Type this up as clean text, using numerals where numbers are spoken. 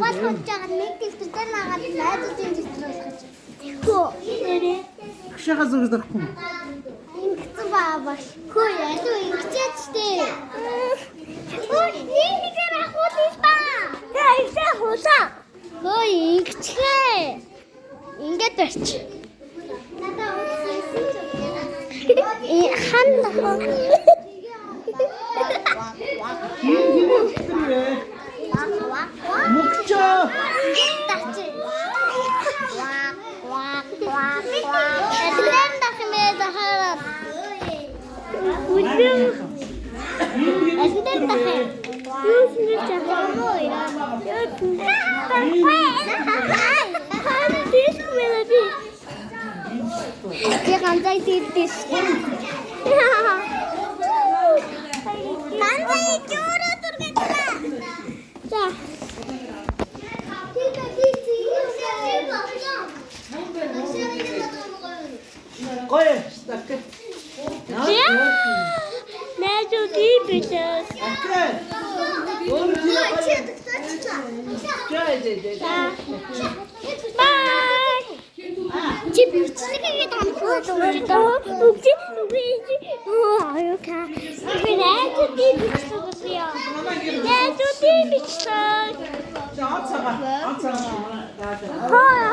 Хаваалгаж байгаа нэг дэвтэртэй нагаад найзуудын дэвтэр болгож. Хөө нэрээ. Хшаага зүгээс дарахгүй. Ингэсэн баа багш. Хөө ялуу ингэчээч тээ. Хөө нэгээр ахуулъя ба. Яа хулаа. Хөө ингэчээ. Ингээд барьч. Надаа уусан юм. Ханда. Мукча. Эдгээр дахимээ захараад. Үгүй. Эдгээр дахим. Юу ч чадахгүй яа. Хаа диск мэлэби. Я ганцай диск. Ганцай чөөрө тургатла. За. Гой стак. Найзууд битээ. Бай. Чи бичлэгээд амтгаа үгүй аюука. Би найзууд бичлээ. Найзууд бичлээ. Хаа,